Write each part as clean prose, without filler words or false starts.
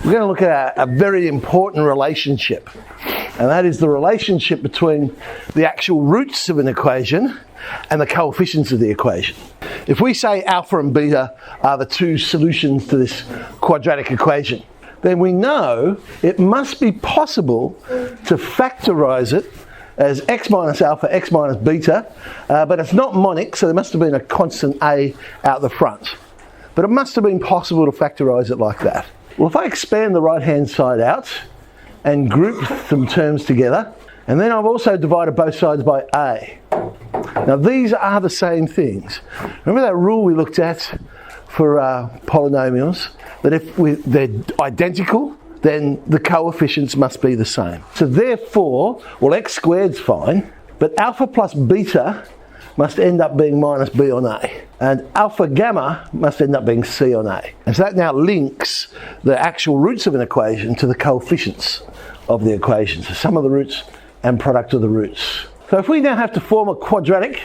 we're going to look at a very important relationship, and that is the relationship between the actual roots of an equation and the coefficients of the equation. If we say alpha and beta are the two solutions to this quadratic equation, then we know it must be possible to factorize it as x minus alpha, x minus beta, but it's not monic, so there must have been a constant a out the front. But it must have been possible to factorize it like that. Well, if I expand the right-hand side out and group some terms together, and then I've also divided both sides by a. Now these are the same things. Remember that rule we looked at for polynomials? That if they're identical, then the coefficients must be the same. So therefore, well, x squared's fine, but alpha plus beta must end up being minus b on a. And alpha gamma must end up being c on a. And so that now links the actual roots of an equation to the coefficients of the equation. So sum of the roots and product of the roots. So if we now have to form a quadratic,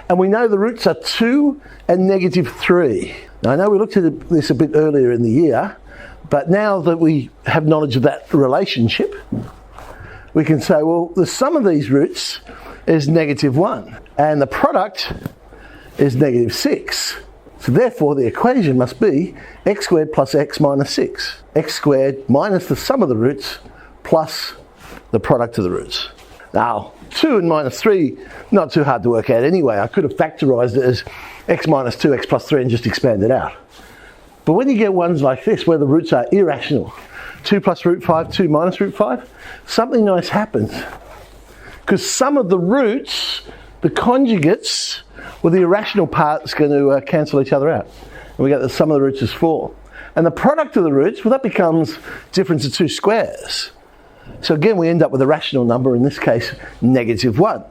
and we know the roots are 2 and negative 3. Now I know we looked at this a bit earlier in the year, but now that we have knowledge of that relationship, we can say, well, the sum of these roots is negative 1, and the product is negative 6. So therefore the equation must be x squared plus x minus 6. X squared minus the sum of the roots plus the product of the roots. Now, 2 and minus 3, not too hard to work out anyway. I could have factorised it as x minus 2, x plus 3 and just expand it out. But when you get ones like this where the roots are irrational, 2 plus root 5, 2 minus root 5, something nice happens. Because some of the roots, the conjugates, well, the irrational part is going to cancel each other out. And we get the sum of the roots is 4. And the product of the roots, well, that becomes difference of 2 squares. So again, we end up with a rational number, in this case, negative 1.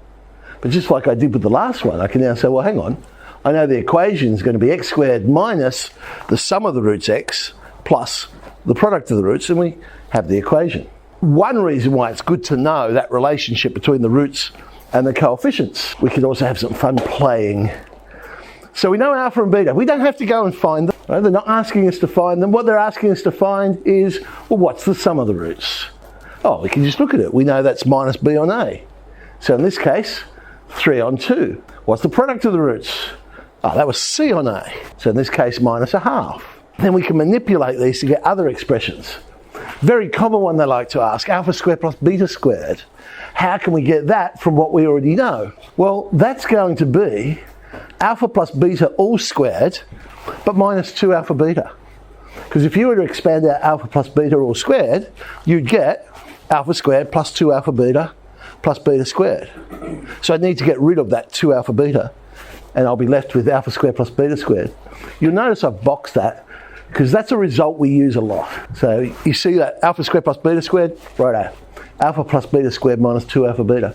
But just like I did with the last one, I can now say, well, hang on. I know the equation is going to be x squared minus the sum of the roots x plus the product of the roots, and we have the equation. One reason why it's good to know that relationship between the roots and the coefficients. We can also have some fun playing. So we know alpha and beta. We don't have to go and find them. Right? They're not asking us to find them. What they're asking us to find is, well, what's the sum of the roots? Oh, we can just look at it. We know that's minus b on a. So in this case, 3 on 2. What's the product of the roots? Oh, that was c on a. So in this case, minus a half. Then we can manipulate these to get other expressions. Very common one they like to ask, alpha squared plus beta squared. How can we get that from what we already know? Well, that's going to be alpha plus beta all squared, but minus 2 alpha beta. Because if you were to expand out alpha plus beta all squared, you'd get alpha squared plus 2 alpha beta plus beta squared. So I need to get rid of that 2 alpha beta, and I'll be left with alpha squared plus beta squared. You'll notice I've boxed that, because that's a result we use a lot. So you see that alpha squared plus beta squared, righto. Alpha plus beta squared minus 2 alpha beta.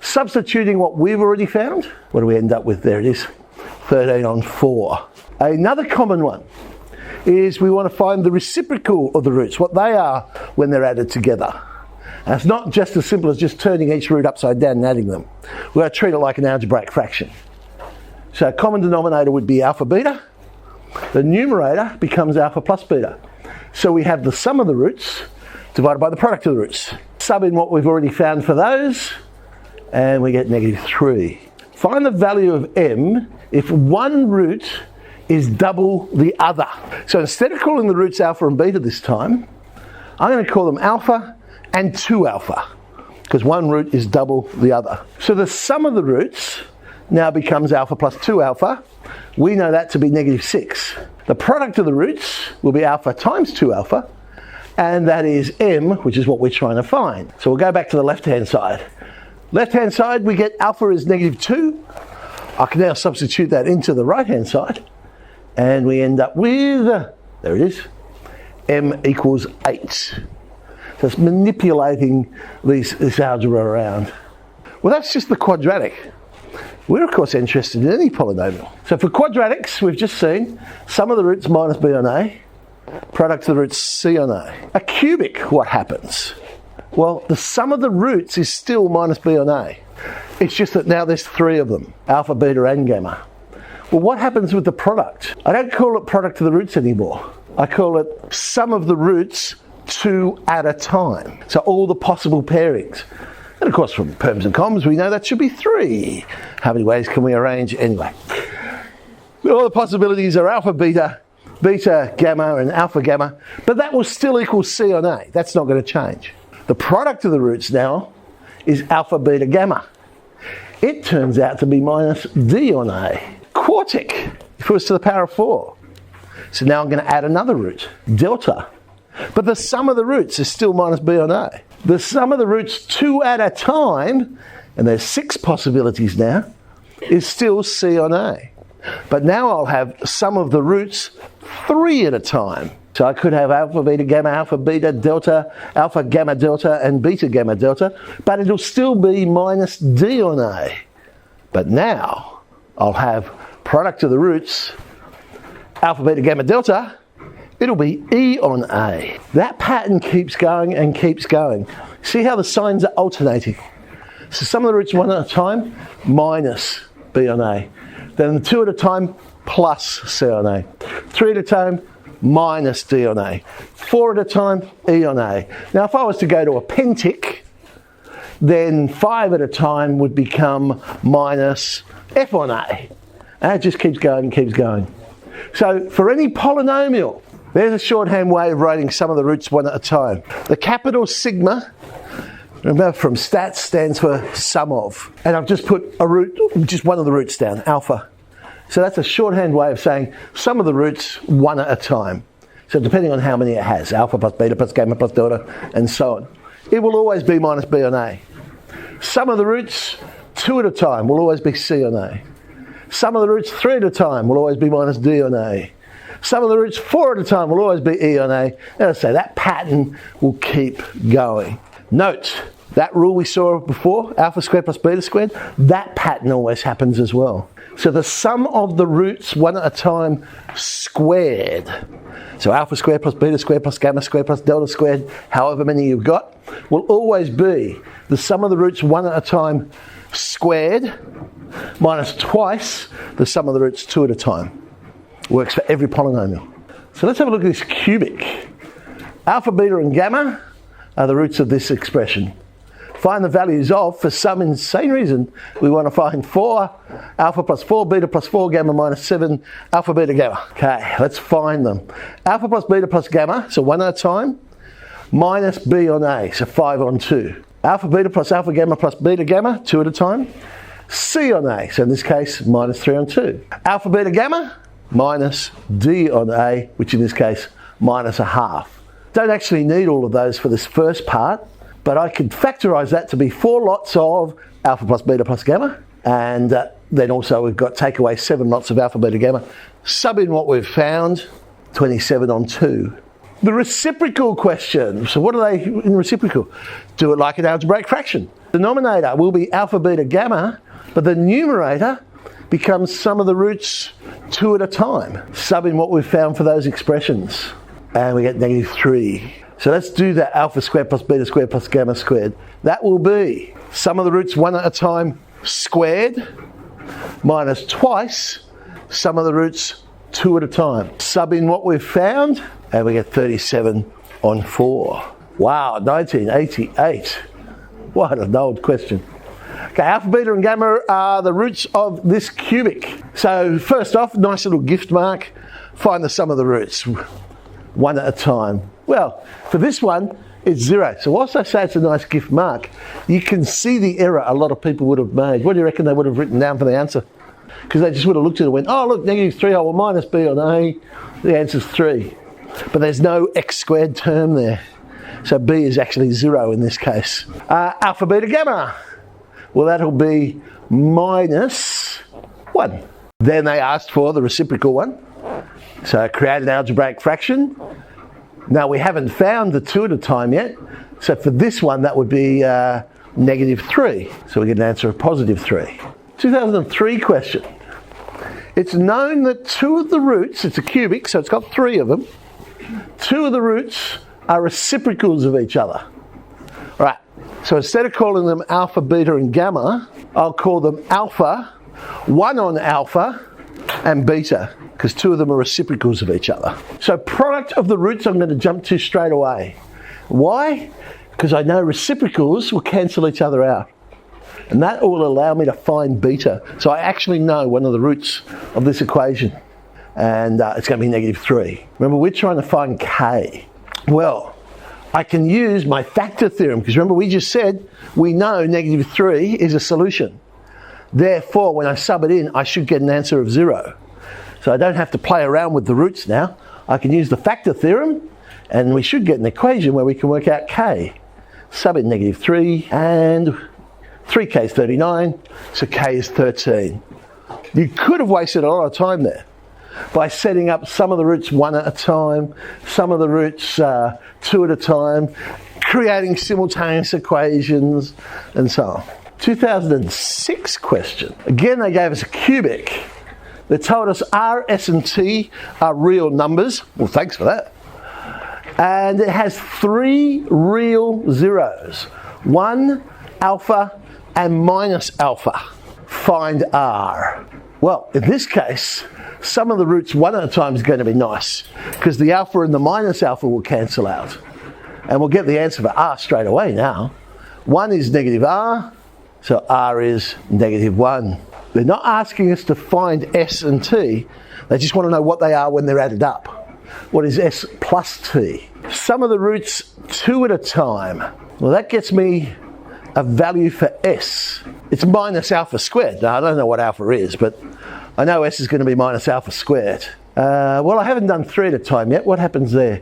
Substituting what we've already found, what do we end up with? There it is, 13 on 4. Another common one is we want to find the reciprocal of the roots, what they are when they're added together. And it's not just as simple as just turning each root upside down and adding them. We've got to treat it like an algebraic fraction. So a common denominator would be alpha beta. The numerator becomes alpha plus beta. So we have the sum of the roots divided by the product of the roots. Sub in what we've already found for those, and we get negative 3. Find the value of m if one root is double the other. So instead of calling the roots alpha and beta this time, I'm going to call them alpha and 2 alpha, because one root is double the other. So the sum of the roots now becomes alpha plus 2 alpha. We know that to be negative 6. The product of the roots will be alpha times 2 alpha, and that is m, which is what we're trying to find. So we'll go back to the left-hand side. Left-hand side, we get alpha is negative 2. I can now substitute that into the right-hand side, and we end up with, there it is, m equals 8. So it's manipulating this algebra around. Well, that's just the quadratic. We're of course interested in any polynomial. So for quadratics, we've just seen sum of the roots minus b on a, product of the roots c on a. A cubic, what happens? Well, the sum of the roots is still minus b on a. It's just that now there's 3 of them, alpha, beta and gamma. Well, what happens with the product? I don't call it product of the roots anymore. I call it sum of the roots 2 at a time. So all the possible pairings. And of course, from perms and coms, we know that should be 3. How many ways can we arrange anyway? All the possibilities are alpha, beta, beta, gamma, and alpha, gamma. But that will still equal C on A. That's not going to change. The product of the roots now is alpha, beta, gamma. It turns out to be minus D on A. Quartic, if it was to the power of 4. So now I'm going to add another root, delta. But the sum of the roots is still minus B on A. The sum of the roots 2 at a time, and there's 6 possibilities now, is still C on A. But now I'll have sum of the roots 3 at a time. So I could have alpha, beta, delta, alpha, gamma, delta, and beta, gamma, delta, but it'll still be minus D on A. But now I'll have product of the roots, alpha, beta, gamma, delta, it'll be E on A. That pattern keeps going and keeps going. See how the signs are alternating? So some of the roots 1 at a time, minus B on A. Then 2 at a time, plus C on A. 3 at a time, minus D on A. 4 at a time, E on A. Now if I was to go to a pentic, then 5 at a time would become minus F on A. And it just keeps going and keeps going. So for any polynomial, there's a shorthand way of writing some of the roots 1 at a time. The capital sigma, remember from stats, stands for sum of. And I've just put a root, just one of the roots down, alpha. So that's a shorthand way of saying sum of the roots 1 at a time. So depending on how many it has, alpha plus beta plus gamma plus delta, and so on. It will always be minus B on A. Sum of the roots 2 at a time will always be C on A. Sum of the roots 3 at a time will always be minus D on A. Sum of the roots 4 at a time will always be E on A. And I say that pattern will keep going. Note, that rule we saw before, alpha squared plus beta squared, that pattern always happens as well. So the sum of the roots 1 at a time squared. So alpha squared plus beta squared plus gamma squared plus delta squared, however many you've got, will always be the sum of the roots 1 at a time squared minus twice the sum of the roots 2 at a time. Works for every polynomial. So let's have a look at this cubic. Alpha, beta, and gamma are the roots of this expression. Find the values of, for some insane reason, we want to find 4 alpha plus 4 beta plus 4 gamma minus 7 alpha, beta, gamma. Okay, let's find them. Alpha plus beta plus gamma, so 1 at a time, minus B on A, so 5 on 2. Alpha, beta plus alpha, gamma plus beta, gamma, 2 at a time. C on A, so in this case, minus 3 on 2. Alpha, beta, gamma, minus D on A, which in this case, minus a half. Don't actually need all of those for this first part, but I could factorise that to be 4 lots of alpha plus beta plus gamma, and then also we've got take away 7 lots of alpha, beta, gamma. Sub in what we've found, 27 on 2. The reciprocal question, so what are they in reciprocal? Do it like an algebraic fraction. The denominator will be alpha, beta, gamma, but the numerator becomes sum of the roots 2 at a time. Sub in what we've found for those expressions, and we get negative 3. So let's do that alpha squared plus beta squared plus gamma squared. That will be sum of the roots 1 at a time squared minus twice sum of the roots 2 at a time. Sub in what we've found, and we get 37 on 4. Wow, 1988. What an old question. Okay, alpha, beta, and gamma are the roots of this cubic. So first off, nice little gift mark. Find the sum of the roots, 1 at a time. Well, for this one, it's 0. So whilst I say it's a nice gift mark, you can see the error a lot of people would have made. What do you reckon they would have written down for the answer? Because they just would have looked at it and went, oh look, negative 3, oh well, minus B on A, the answer's 3. But there's no x squared term there. So B is actually 0 in this case. Alpha, beta, gamma. Well, that'll be minus 1. Then they asked for the reciprocal one. So create an algebraic fraction. Now we haven't found the 2 at a time yet. So for this one, that would be negative 3. So we get an answer of positive 3. 2003 question. It's known that 2 of the roots, it's a cubic, so it's got 3 of them. 2 of the roots are reciprocals of each other. All right, so instead of calling them alpha, beta, and gamma, I'll call them alpha, 1 on alpha, and beta, because 2 of them are reciprocals of each other. So product of the roots I'm going to jump to straight away. Why? Because I know reciprocals will cancel each other out. And that will allow me to find beta. So I actually know one of the roots of this equation. And it's going to be negative 3. Remember, we're trying to find k. Well, I can use my factor theorem, because remember we just said we know negative 3 is a solution. Therefore, when I sub it in, I should get an answer of 0. So I don't have to play around with the roots now. I can use the factor theorem, and we should get an equation where we can work out k. Sub in negative 3, and 3k is 39, so k is 13. You could have wasted a lot of time there by setting up some of the roots 1 at a time, some of the roots 2 at a time, creating simultaneous equations, and so on. 2006 question. Again, they gave us a cubic. They told us R, S, and T are real numbers. Well, thanks for that. And it has 3 real zeros. 1, alpha, and minus alpha. Find R. Well, in this case, some of the roots 1 at a time is going to be nice, because the alpha and the minus alpha will cancel out. And we'll get the answer for R straight away now. 1 is negative R, so R is negative 1. They're not asking us to find S and T, they just want to know what they are when they're added up. What is S plus T? Some of the roots 2 at a time. Well, that gets me a value for S. It's minus alpha squared. Now, I don't know what alpha is, but I know S is going to be minus alpha squared. Well, I haven't done 3 at a time yet. What happens there?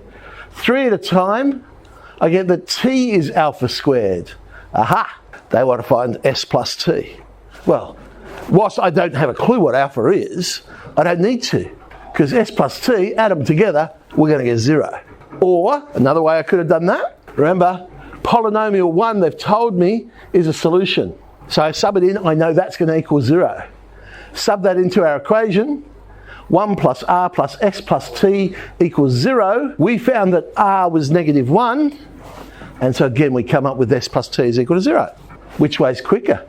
3 at a time, I get that T is alpha squared. Aha! They want to find S plus T. Well, whilst I don't have a clue what alpha is, I don't need to, because S plus T, add them together, we're going to get 0. Or, another way I could have done that, remember, polynomial 1, they've told me, is a solution. So I sub it in, I know that's going to equal 0. Sub that into our equation, 1 plus R plus S plus T equals 0. We found that R was negative 1, and so again we come up with S plus T is equal to 0. Which way is quicker?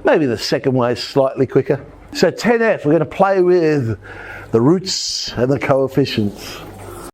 Maybe the second way is slightly quicker. So 10F, we're going to play with the roots and the coefficients.